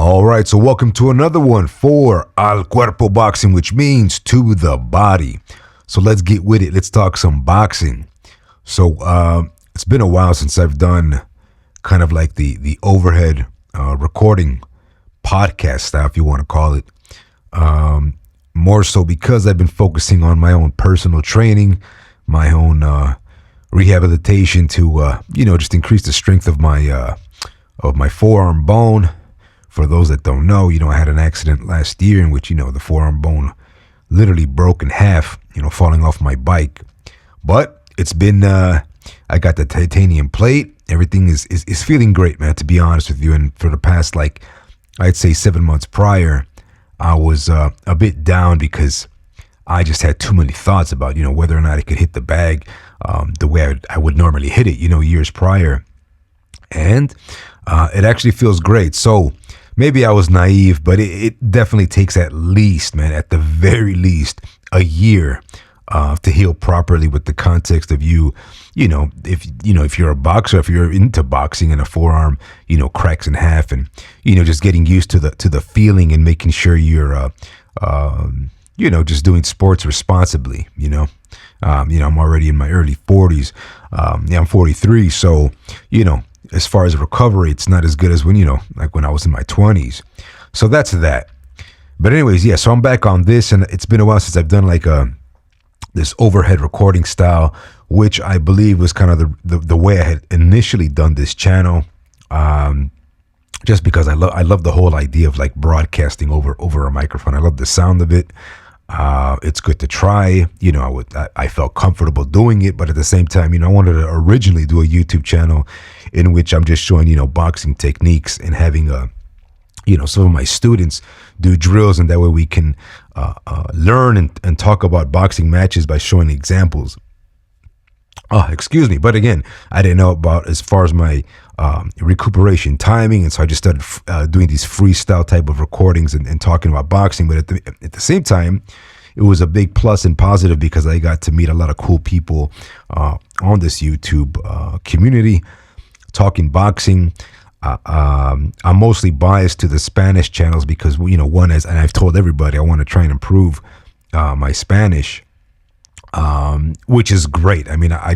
All right, so welcome to another one for Al Cuerpo Boxing, which means to the body. So let's get with it. Let's talk some boxing. So it's been a while since I've done kind of like the overhead recording podcast style, if you want to call it. More so because I've been focusing on my own personal training, my own rehabilitation to just increase the strength of my forearm bone. For those that don't know, I had an accident last year in which, the forearm bone literally broke in half, falling off my bike. But it's been, I got the titanium plate. Everything is feeling great, man, to be honest with you. And for the past, I'd say 7 months prior, I was a bit down because I just had too many thoughts about, whether or not I could hit the bag the way I would normally hit it, years prior. And it actually feels great. So maybe I was naive, but it definitely takes at the very least, a year to heal properly with the context of if you're a boxer, if you're into boxing and a forearm, cracks in half and, just getting used to the feeling and making sure you're, just doing sports responsibly, I'm already in my early 40s. I'm 43. So, as far as recovery, it's not as good as when I was in my 20s. So that's that. But anyways, yeah, so I'm back on this, and it's been a while since I've done this overhead recording style, which I believe was kind of the way I had initially done this channel. Just because I love the whole idea of broadcasting over a microphone. I love the sound of it. It's good to try. I felt comfortable doing it, but at the same time, I wanted to originally do a YouTube channel in which I'm just showing, boxing techniques and having some of my students do drills, and that way we can learn and talk about boxing matches by showing examples. Excuse me. But again, I didn't know about as far as my recuperation timing. And so I just started doing these freestyle type of recordings and talking about boxing. But at the same time, it was a big plus and positive because I got to meet a lot of cool people on this YouTube community talking boxing. I'm mostly biased to the Spanish channels because, one is, and I've told everybody I want to try and improve my Spanish. Which is great. I mean, I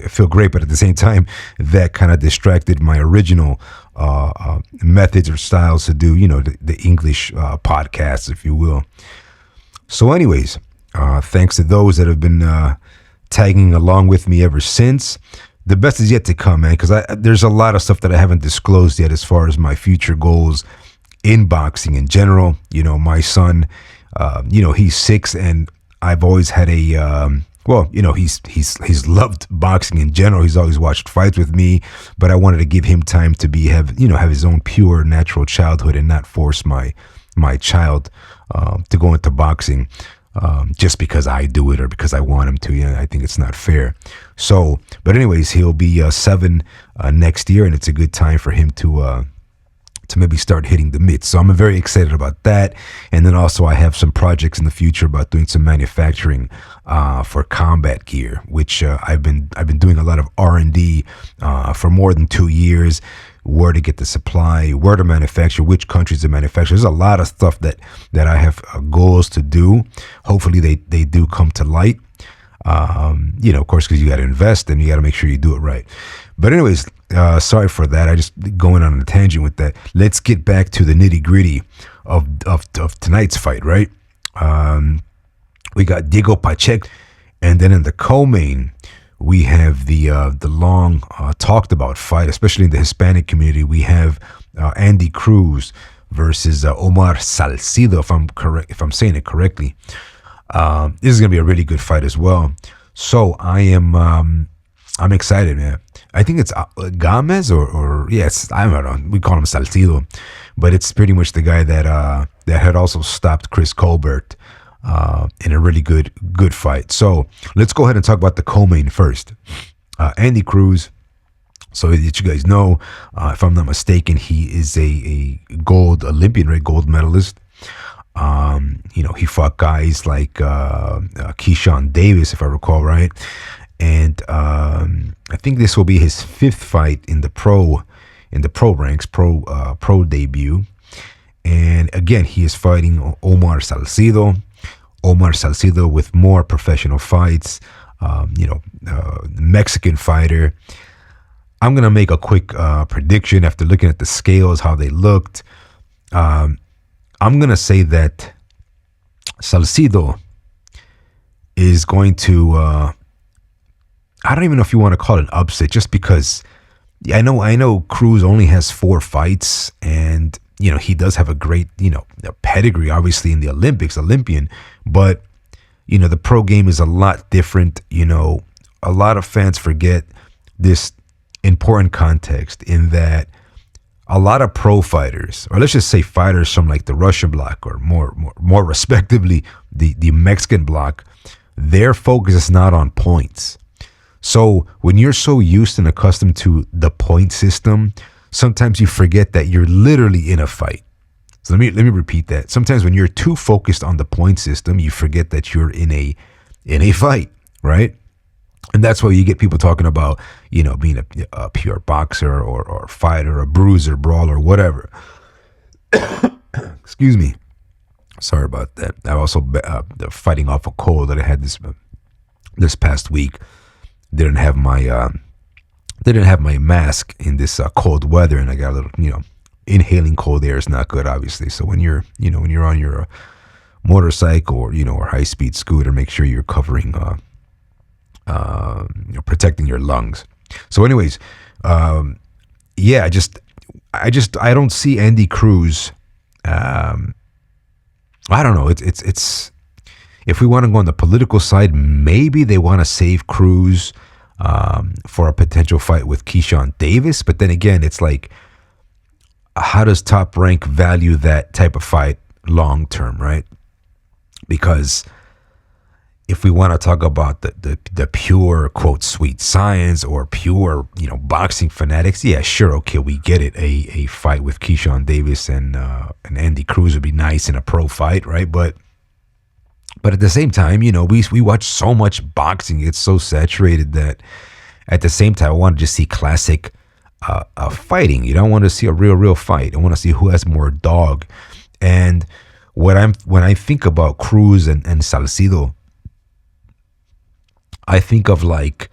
feel great, but at the same time, that kind of distracted my original methods or styles to do, the English podcasts, if you will. So anyways, thanks to those that have been tagging along with me ever since. The best is yet to come, man, because there's a lot of stuff that I haven't disclosed yet as far as my future goals in boxing in general. My son, he's 6, and I've always had he's loved boxing in general. He's always watched fights with me, but I wanted to give him time to have his own pure natural childhood and not force my child to go into boxing just because I do it or because I want him to. I think it's not fair. So, but anyways, he'll be 7 next year, and it's a good time for him to maybe start hitting the mitts. So I'm very excited about that. And then also I have some projects in the future about doing some manufacturing for combat gear, which I've been doing a lot of R&D for more than 2 years. Where to get the supply, where to manufacture, which countries to manufacture. There's a lot of stuff that I have goals to do. Hopefully they do come to light. Of course, because you got to invest and you got to make sure you do it right. But anyways, sorry for that. I just going on a tangent with that. Let's get back to the nitty gritty of tonight's fight, right? We got Diego Pacheco, and then in the co-main, we have the long talked about fight, especially in the Hispanic community. We have Andy Cruz versus Omar Salcido, if I'm saying it correctly. This is gonna be a really good fight as well. So I'm excited, man. I think it's Gomez or yes, I don't know. We call him Salcido, but it's pretty much the guy that had also stopped Chris Colbert in a really good fight. So let's go ahead and talk about the co-main first. Andy Cruz. So that you guys know, if I'm not mistaken, he is a gold Olympian, right? Gold medalist. He fought guys like Keyshawn Davis, if I recall right. And I think this will be his 5th fight in the pro ranks, pro debut. And again, he is fighting Omar Salcido. Omar Salcido with more professional fights, Mexican fighter. I'm going to make a quick prediction after looking at the scales, how they looked. I'm going to say that Salcido is going to, I don't even know if you want to call it an upset, just because I know Cruz only has 4 fights, and he does have a great pedigree, obviously in the Olympian, but the pro game is a lot different. A lot of fans forget this important context, in that a lot of pro fighters, or let's just say fighters from like the Russian bloc, or more respectively the Mexican bloc, their focus is not on points. So when you're so used and accustomed to the point system, sometimes you forget that you're literally in a fight. So let me repeat that. Sometimes when you're too focused on the point system, you forget that you're in a fight, right? And that's why you get people talking about, being a pure boxer or fighter, a bruiser, brawler, whatever. Excuse me. Sorry about that. I also fighting off a cold that I had this past week. Didn't have my mask in this cold weather, and I got a little, inhaling cold air is not good, obviously. So when you're on your motorcycle or high speed scooter, make sure you're covering, protecting your lungs. So anyways, I don't see Andy Cruz. I don't know. It's if we want to go on the political side, maybe they want to save Cruz for a potential fight with Keyshawn Davis. But then again, it's like, how does Top Rank value that type of fight long term, right? Because if we want to talk about the pure, quote, sweet science, or pure, boxing fanatics, yeah, sure, okay, we get it. A fight with Keyshawn Davis and Andy Cruz would be nice in a pro fight, right? But at the same time, we watch so much boxing. It's so saturated that at the same time, I want to just see classic fighting. You don't want to see a real fight. I want to see who has more dog. And when I think about Cruz and Salcido, I think of like,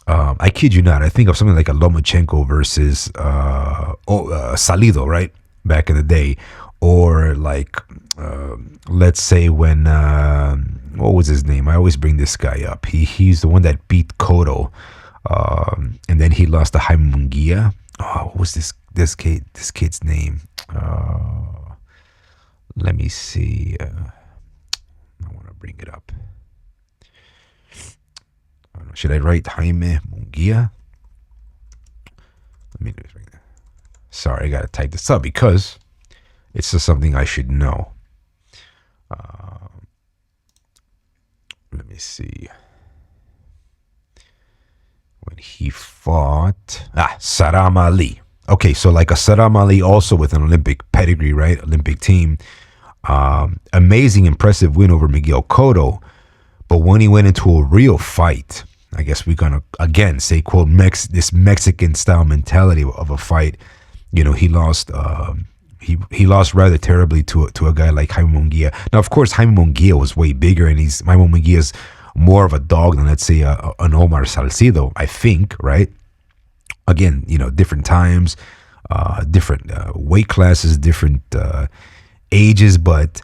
I kid you not, I think of something like a Lomachenko versus Salcido, right? Back in the day. Or like, let's say when, what was his name? I always bring this guy up. He's the one that beat Cotto. And then he lost to Jaime Munguia. Oh, what was this kid's name? Let me see. I want to bring it up. Should I write Jaime Munguia? Sorry, I got to type this up because it's just something I should know. Let me see. When he fought Saddam Ali. Okay, so like a Saddam Ali, also with an Olympic pedigree, right? Olympic team. Amazing, impressive win over Miguel Cotto. But when he went into a real fight, I guess we're gonna again say, quote, this Mexican style mentality of a fight. He lost. He lost rather terribly to a guy like Jaime Munguia. Now, of course, Jaime Munguia was way bigger, and Jaime Munguia is more of a dog than, let's say, an Omar Salcido, I think, right? Again, different times, different weight classes, different ages, but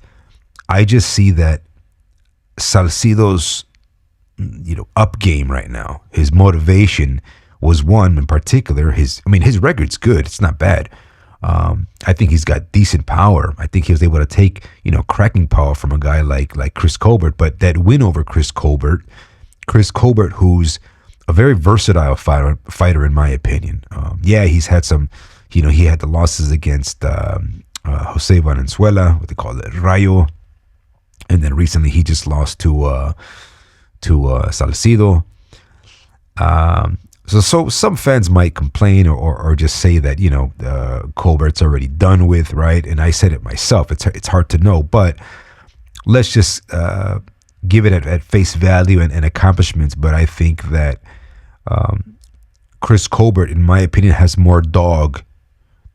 I just see that Salcido's, up game right now, his motivation was one in particular. His record's good. It's not bad. I think he's got decent power. I think he was able to take, cracking power from a guy like Chris Colbert. But that win over Chris Colbert, who's a very versatile fighter in my opinion. He's had some, he had the losses against Jose Valenzuela, what they call it, Rayo. And then recently he just lost to Salcido. So some fans might complain or just say that, Colbert's already done with, right? And I said it myself. It's hard to know, but let's just give it at face value and accomplishments. But I think that Chris Colbert, in my opinion, has more dog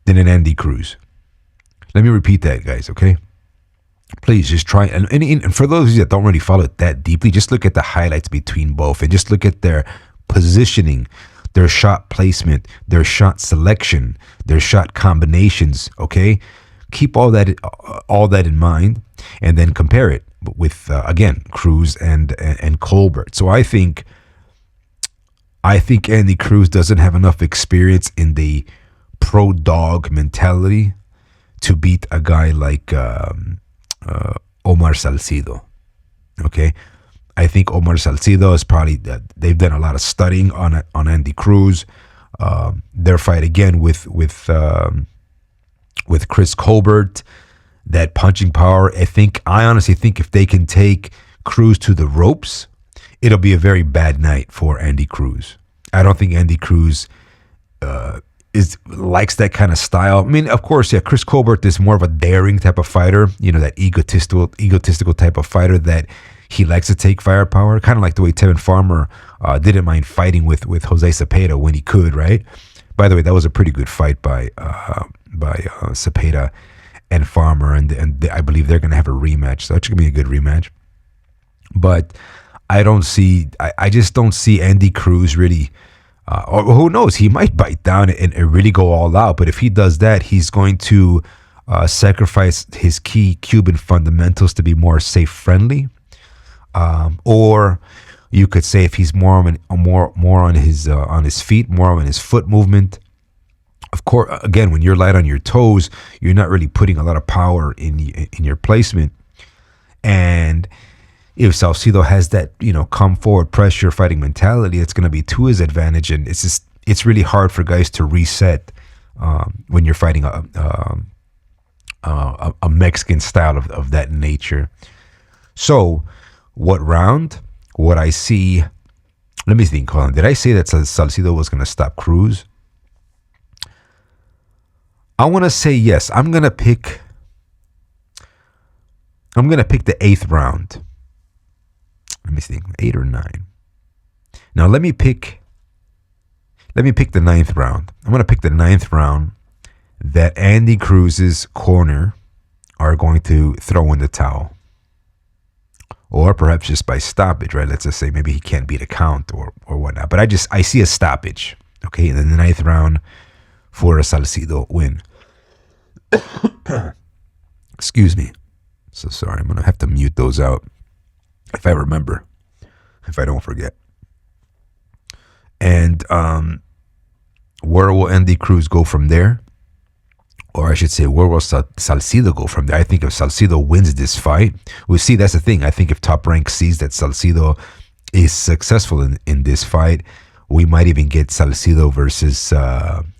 than an Andy Cruz. Let me repeat that, guys, okay? Please just try. And for those of you that don't really follow it that deeply, just look at the highlights between both and just look at their positioning, their shot placement, their shot selection, their shot combinations, okay? Keep all that in mind and then compare it with, again, Cruz and Colbert. So I think Andy Cruz doesn't have enough experience in the pro dog mentality to beat a guy like Omar Salcido. Okay, I think Omar Salcido is probably they've done a lot of studying on Andy Cruz. Their fight again with Chris Colbert, that punching power. I honestly think if they can take Cruz to the ropes, it'll be a very bad night for Andy Cruz. I don't think Andy Cruz likes that kind of style. I mean, of course, yeah, Chris Colbert is more of a daring type of fighter, that egotistical type of fighter that he likes to take firepower, kind of like the way Tevin Farmer didn't mind fighting with Jose Cepeda when he could, right? By the way, that was a pretty good fight by Cepeda and Farmer, and I believe they're going to have a rematch, so it's going to be a good rematch. But I just don't see Andy Cruz really, or who knows, he might bite down and really go all out, but if he does that, he's going to sacrifice his key Cuban fundamentals to be more safe-friendly, or you could say if he's more on his feet, more on his foot movement. Of course, again, when you're light on your toes, you're not really putting a lot of power in your placement. And if Salcido has that, come forward pressure fighting mentality, it's going to be to his advantage. And it's really hard for guys to reset when you're fighting a Mexican style of that nature. So, what round? What I see, let me think, hold on. Did I say that Salcido was going to stop Cruz? I want to say yes. I'm going to pick the 8th round. Let me think, 8 or 9. Now let me pick the 9th round. I'm going to pick the 9th round that Andy Cruz's corner are going to throw in the towel. Or perhaps just by stoppage, right? Let's just say maybe he can't beat a count or whatnot. But I see a stoppage, okay? And then the 9th round for a Salcido win. Excuse me. So sorry. I'm going to have to mute those out if I remember, if I don't forget. And where will Andy Cruz go from there? Or I should say, where will Salcido go from there? I think if Salcido wins this fight, we'll see, that's the thing. I think if Top Rank sees that Salcido is successful in this fight, we might even get Salcido versus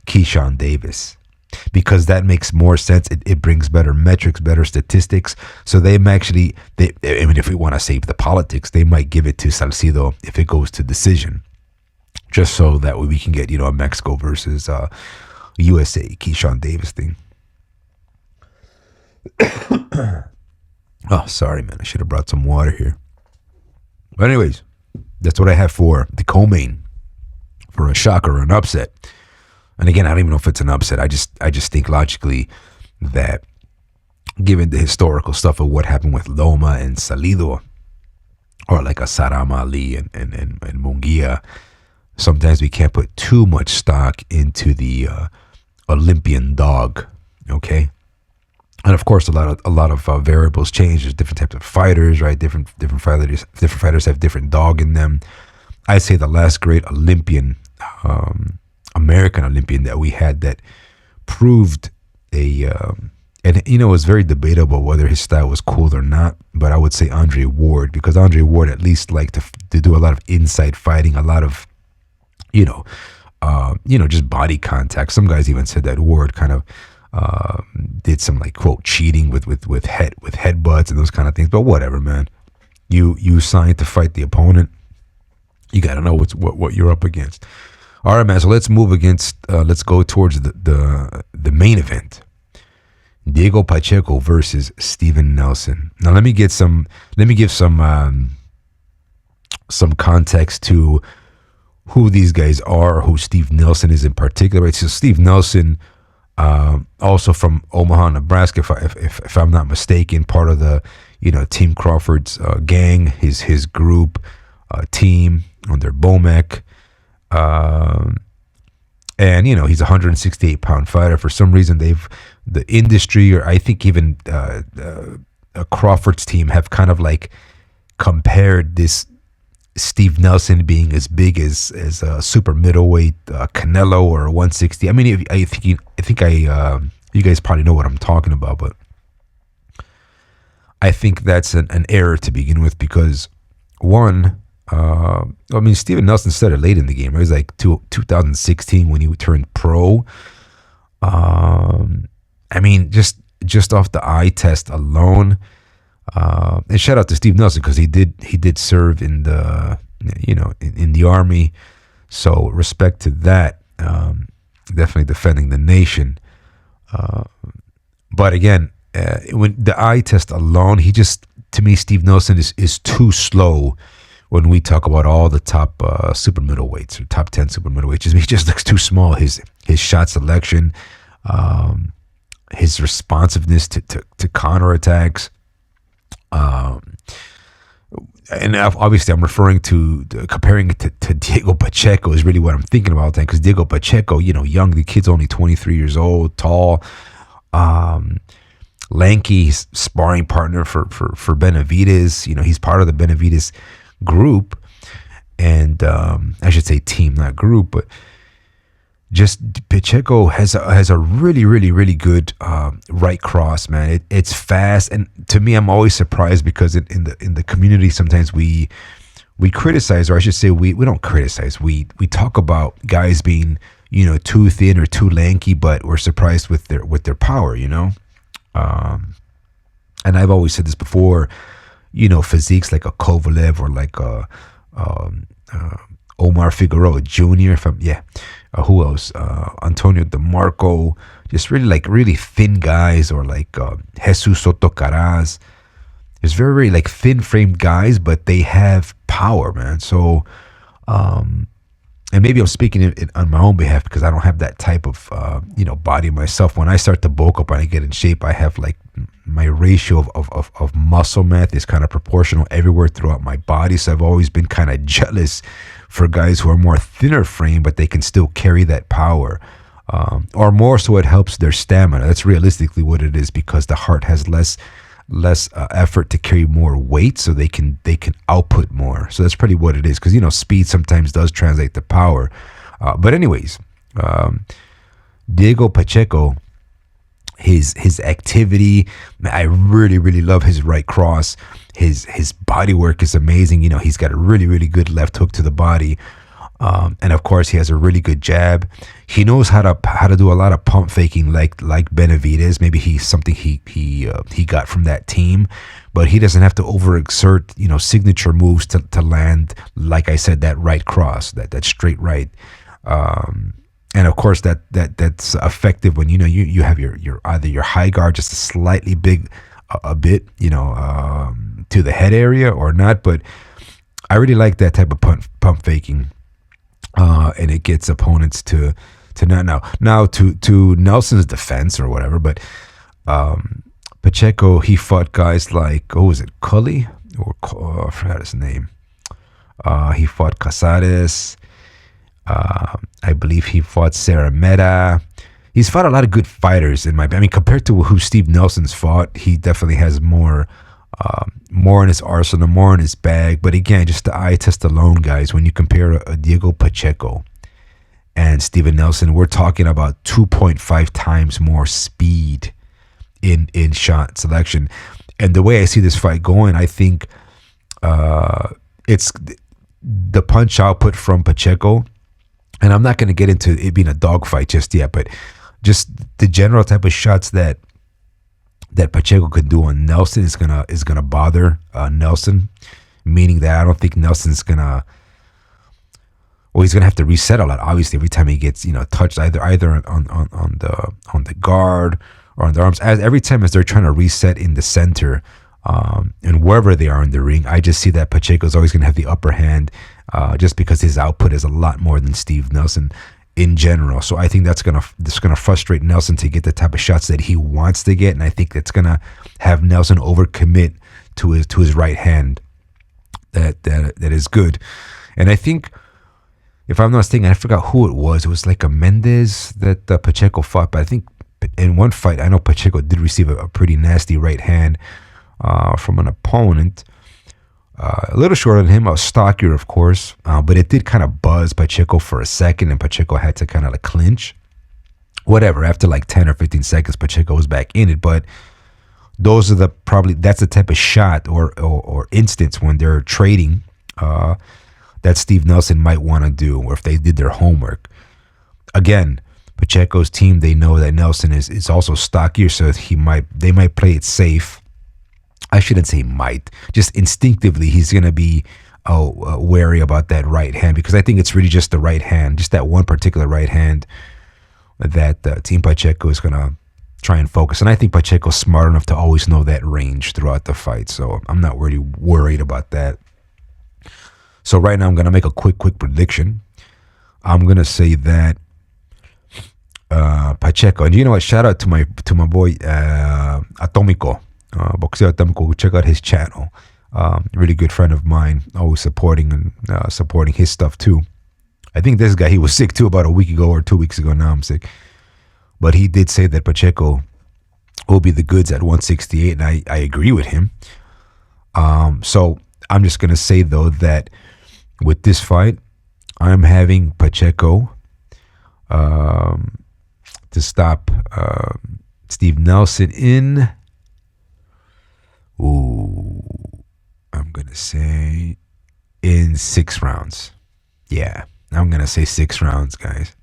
Keyshawn Davis. Because that makes more sense. It brings better metrics, better statistics. So if we want to save the politics, they might give it to Salcido if it goes to decision. Just so that we can get, a Mexico versus USA Keyshawn Davis thing. Oh, sorry, man. I should have brought some water here. But anyways, that's what I have for the co-main for a shock or an upset. And again, I don't even know if it's an upset. I just think logically that given the historical stuff of what happened with Loma and Salido, or like a Saram Ali and Munguia, sometimes we can't put too much stock into the Olympian dog, okay? And of course, a lot of variables change. There's different types of fighters, right? Different fighters have different dog in them. I'd say the last great Olympian, American Olympian that we had that proved and it was very debatable whether his style was cool or not. But I would say Andre Ward, because Andre Ward at least liked to do a lot of inside fighting, a lot of just body contact. Some guys even said that Ward kind of did some like quote cheating with headbutts and those kind of things. But whatever, man. You signed to fight the opponent. You got to know what you're up against. All right, man. So let's move let's go towards the main event. Diego Pacheco versus Steven Nelson. Now let me give some context to who these guys are, who Steve Nelson is in particular. Right? So Steve Nelson Also from Omaha, Nebraska, if I'm not mistaken, part of the Team Crawford's gang, his group team under Bomek. And he's a 168-pound fighter. For some reason, the industry, or I think even Crawford's team, have kind of like compared this Steve Nelson being as big as a super middleweight Canelo or 160. I mean, I think you guys probably know what I'm talking about, but I think that's an error to begin with, because one, I mean, Steven Nelson started late in the game. It was like 2016 when he turned pro. I mean, just off the eye test alone. And shout out to Steve Nelson, because he did serve in the in the army. So respect to that. Definitely defending the nation. But again, when the eye test alone, to me, Steve Nelson is too slow. When we talk about all the top super middleweights or top 10 super middleweights, he just looks too small. His shot selection, his responsiveness to counterattacks, and obviously I'm referring to comparing it to Diego Pacheco is really what I'm thinking about, because Diego Pacheco, young, the kid's only 23 years old, tall, lanky, sparring partner for Benavidez. He's part of the Benavidez group, and I should say team, not group, but just Pacheco has a really, really, really good right cross, man. It's fast, and to me, I'm always surprised, because in the community sometimes we criticize, or I should say we don't criticize. We talk about guys being too thin or too lanky, but we're surprised with their power, and I've always said this before. Physiques like a Kovalev or like a Omar Figueroa Jr. Who else? Antonio DeMarco. Just really thin guys, or like Jesus Soto Caraz. There's very, very like thin framed guys, but they have power, man. So, and maybe I'm speaking on my own behalf, because I don't have that type of body myself. When I start to bulk up and I get in shape, I have like my ratio of muscle mass is kind of proportional everywhere throughout my body. So I've always been kind of jealous for guys who are more thinner frame, but they can still carry that power, or more so it helps their stamina. That's realistically what it is, because the heart has less effort to carry more weight, so they can output more. So that's pretty what it is, because speed sometimes does translate to power. But anyways, Diego Pacheco, his activity, I really, really love his right cross. His body work is amazing. He's got a really, really good left hook to the body. And of course, he has a really good jab. He knows how to do a lot of pump faking, like Benavidez. Maybe he's something he got from that team, but he doesn't have to overexert signature moves to land, like I said, that right cross, that straight right. And of course, that's effective when you have your either your high guard just slightly big, a bit to the head area, or not. But I really like that type of pump faking. And it gets opponents to now to Nelson's defense or whatever. But Pacheco, he fought guys like, Cully, or I forgot his name. He fought Casares. I believe he fought Cerameta. He's fought a lot of good fighters compared to who Steve Nelson's fought. He definitely has more in his arsenal, more in his bag. But again, just the eye test alone, guys, when you compare a Diego Pacheco and Steven Nelson, we're talking about 2.5 times more speed in shot selection. And the way I see this fight going, I think it's the punch output from Pacheco. And I'm not going to get into it being a dogfight just yet, but just the general type of shots that Pacheco could do on Nelson is gonna bother Nelson, meaning that I don't think Nelson's gonna. Well, he's gonna have to reset a lot. Obviously, every time he gets touched, either on the guard or on the arms, every time as they're trying to reset in the center, and wherever they are in the ring, I just see that Pacheco is always gonna have the upper hand, just because his output is a lot more than Steve Nelson. in general. So I think that's gonna frustrate Nelson to get the type of shots that he wants to get, and I think that's gonna have Nelson overcommit to his right hand. That is good, and I think, if I'm not mistaken, I forgot who it was. It was like a Mendez that Pacheco fought, but I think in one fight, I know Pacheco did receive a pretty nasty right hand from an opponent. A little shorter than him, stockier, of course, but it did kind of buzz Pacheco for a second, and Pacheco had to kind of like clinch. Whatever, after like 10 or 15 seconds, Pacheco was back in it, but that's the type of shot or instance when they're trading that Steve Nelson might want to do, or if they did their homework. Again, Pacheco's team, they know that Nelson is also stockier, so they might play it safe. I shouldn't say might. Just instinctively, he's going to be wary about that right hand, because I think it's really just the right hand, just that one particular right hand that Team Pacheco is going to try and focus. And I think Pacheco's smart enough to always know that range throughout the fight, so I'm not really worried about that. So right now, I'm going to make a quick prediction. I'm going to say that Pacheco, and you know what? Shout out to my boy Atomico. Boxeo Atomiko, check out his channel. Really good friend of mine, always supporting his stuff too. I think this guy, he was sick too about a week ago or 2 weeks ago. Now I'm sick, but he did say that Pacheco will be the goods at 168, and I agree with him. So I'm just gonna say though that with this fight, I'm having Pacheco to stop Steve Nelson in. I'm going to say in 6 rounds. Yeah, I'm going to say 6 rounds, guys.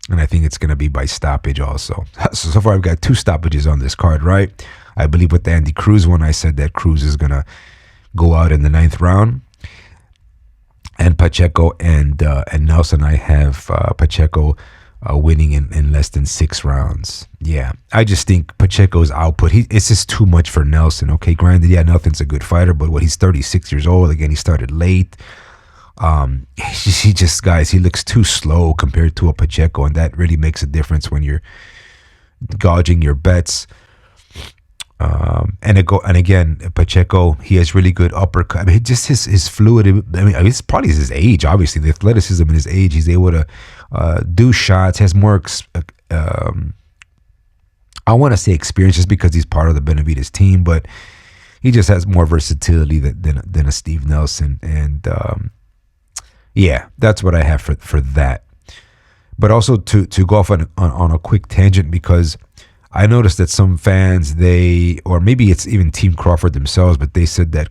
And I think it's going to be by stoppage also. So far, I've got 2 stoppages on this card, right? I believe with the Andy Cruz one, I said that Cruz is going to go out in the 9th round. And Pacheco and Nelson, I have Pacheco winning in less than 6 rounds. Yeah, I just think Pacheco's output, it's just too much for Nelson. Okay, granted, yeah, Nelson's a good fighter, but he's 36 years old. Again, he started late. He just, guys, he looks too slow compared to a Pacheco, and that really makes a difference when you're gauging your bets. And again, Pacheco, he has really good uppercut. I mean, just his fluid. I mean, it's probably his age. Obviously, the athleticism in his age, he's able to do shots. Has more. I want to say experience, just because he's part of the Benavidez team, but he just has more versatility than a Steve Nelson. And yeah, that's what I have for that. But also to go off on a quick tangent, because I noticed that some fans, or maybe it's even Team Crawford themselves, but they said that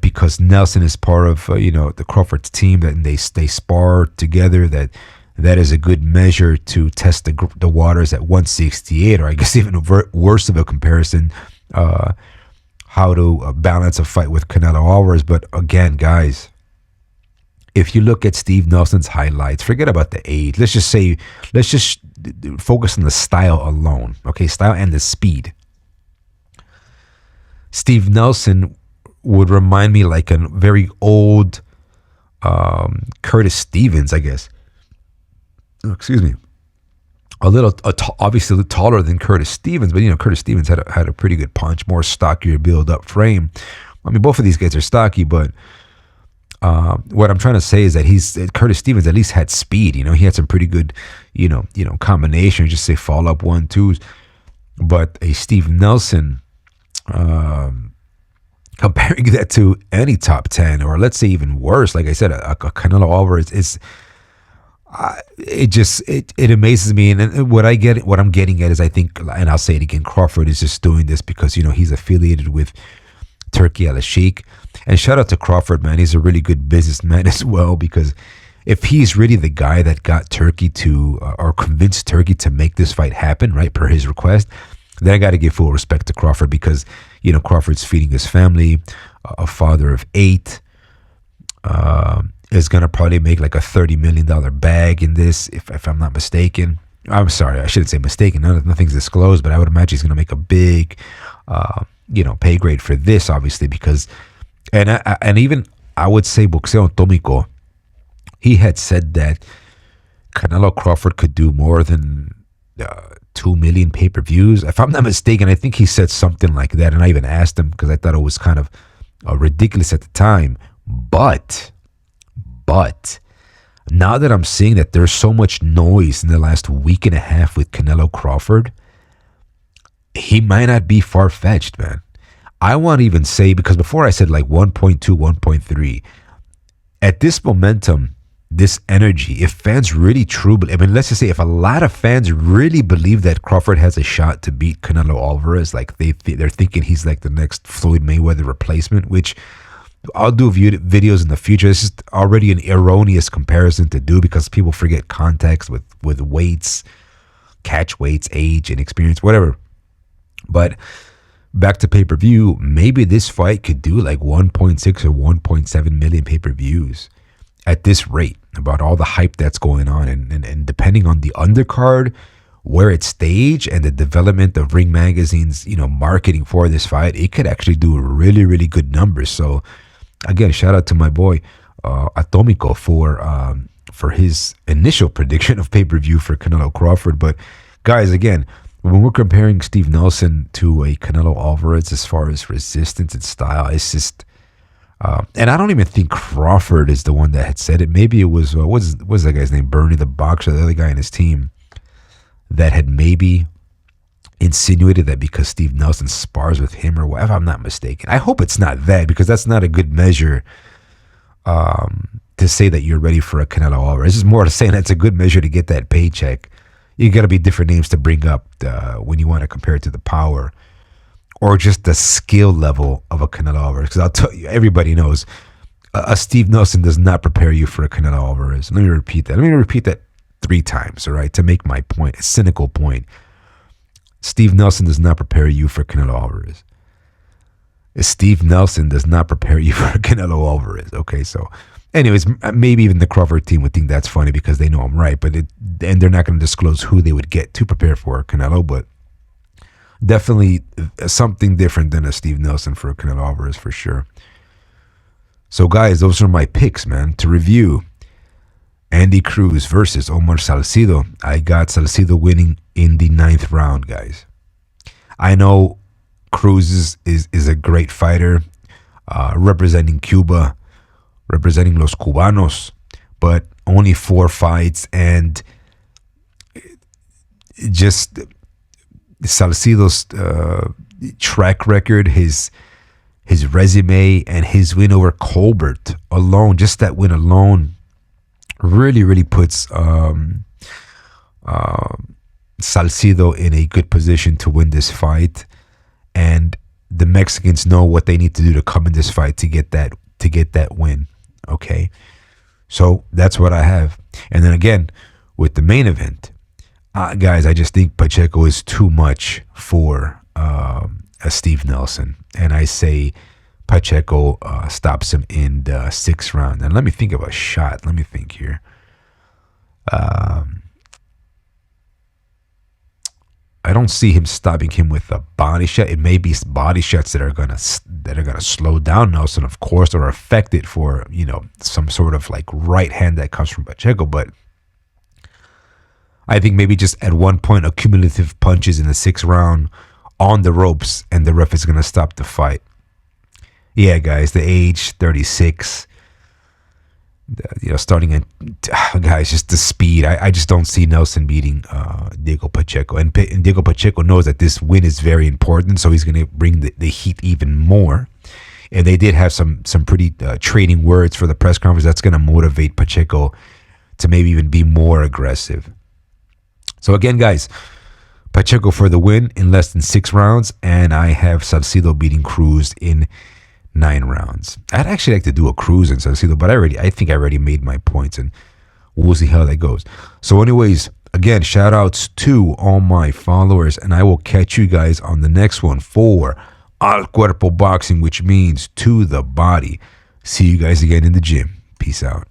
because Nelson is part of the Crawford's team, that they spar together, that is a good measure to test the waters at 168, or I guess even worse of a comparison, how to balance a fight with Canelo Alvarez. But again, guys, if you look at Steve Nelson's highlights, forget about the age. Let's just focus on the style alone. Okay, style and the speed. Steve Nelson would remind me like a very old Curtis Stevens, I guess. Excuse me. Obviously taller than Curtis Stevens, but Curtis Stevens had a pretty good punch, more stockier build up frame. I mean, both of these guys are stocky, but what I'm trying to say is that Curtis Stevens at least had speed. He had some pretty good, combinations, just say fall up 1-2s. But a Steve Nelson, comparing that to any top 10, or let's say even worse, like I said, a Canelo Alvarez, it amazes me. And what I'm getting at is, I think, and I'll say it again, Crawford is just doing this because he's affiliated with Turkey Al-Sheikh. And shout out to Crawford, man. He's a really good businessman as well, because if he's really the guy that got Turkey to, or convinced Turkey to make this fight happen, right, per his request, then I got to give full respect to Crawford, because, Crawford's feeding his family, a father of 8, is going to probably make like a $30 million bag in this, if I'm not mistaken. I'm sorry, I shouldn't say mistaken. Nothing's disclosed, but I would imagine he's going to make a big, pay grade for this, obviously, because, and even I would say Boxeo Atomico, he had said that Canelo Crawford could do more than 2 million pay-per-views. If I'm not mistaken, I think he said something like that. And I even asked him because I thought it was kind of ridiculous at the time. But now that I'm seeing that there's so much noise in the last week and a half with Canelo Crawford, he might not be far-fetched, man. I want to even say, because before I said like 1.2, 1.3, at this momentum, this energy, if fans really let's just say if a lot of fans really believe that Crawford has a shot to beat Canelo Alvarez, like they're thinking he's like the next Floyd Mayweather replacement, which I'll do videos in the future. This is already an erroneous comparison to do because people forget context with weights, catch weights, age, and experience, whatever. But back to pay-per-view, maybe this fight could do like 1.6 or 1.7 million pay-per-views at this rate, about all the hype that's going on. And depending on the undercard, where it's staged, and the development of Ring Magazine's, marketing for this fight, it could actually do really, really good numbers. So again, shout out to my boy Atomico for his initial prediction of pay-per-view for Canelo Crawford. But guys, again, when we're comparing Steve Nelson to a Canelo Alvarez as far as resistance and style, it's just, and I don't even think Crawford is the one that had said it. Maybe it was, what's that guy's name? Bernie the boxer, the other guy in his team, that had maybe insinuated that because Steve Nelson spars with him or whatever. I'm not mistaken. I hope it's not that, because that's not a good measure to say that you're ready for a Canelo Alvarez. This is more to saying that's a good measure to get that paycheck. You got to be different names to bring up when you want to compare it to the power or just the skill level of a Canelo Alvarez. Because I'll tell you, everybody knows a Steve Nelson does not prepare you for a Canelo Alvarez. Let me repeat that. Let me repeat that 3 times, all right, to make my point, a cynical point. Steve Nelson does not prepare you for Canelo Alvarez. Steve Nelson does not prepare you for Canelo Alvarez. Okay, so anyways, maybe even the Crawford team would think that's funny because they know I'm right, and they're not going to disclose who they would get to prepare for Canelo, but definitely something different than a Steve Nelson for Canelo Alvarez for sure. So guys, those are my picks, man. To review, Andy Cruz versus Omar Salcido. I got Salcido winning in the 9th round, guys. I know Cruz is a great fighter, representing Cuba, representing Los Cubanos, but only 4 fights, and just Salcido's track record, his resume, and his win over Colbert alone, just that win alone, really puts Salcido in a good position to win this fight. And the Mexicans know what they need to do to come in this fight to get that win. Okay, so that's what I have. And then again, with the main event, guys, I just think Pacheco is too much for a Steve Nelson, and I say Pacheco stops him in the 6th round. And let me think of a shot. Let me think here. I don't see him stopping him with a body shot. It may be body shots that are gonna slow down Nelson, of course, or affect it for some sort of like right hand that comes from Pacheco. But I think maybe just at one point, accumulative punches in the 6th round on the ropes, and the ref is gonna stop the fight. Yeah, guys, the age 36. Starting at, guys, just the speed. I just don't see Nelson beating Diego Pacheco. And Diego Pacheco knows that this win is very important, so he's going to bring the heat even more. And they did have some pretty trading words for the press conference. That's going to motivate Pacheco to maybe even be more aggressive. So again, guys, Pacheco for the win in less than 6 rounds, and I have Salcido beating Cruz in 9 rounds. I'd actually like to do a Cruz and Salcido, but I think I already made my points, and we'll see how that goes. So anyways, again, shout outs to all my followers, and I will catch you guys on the next one for Al Cuerpo Boxing, which means to the body. See you guys again in the gym. Peace out.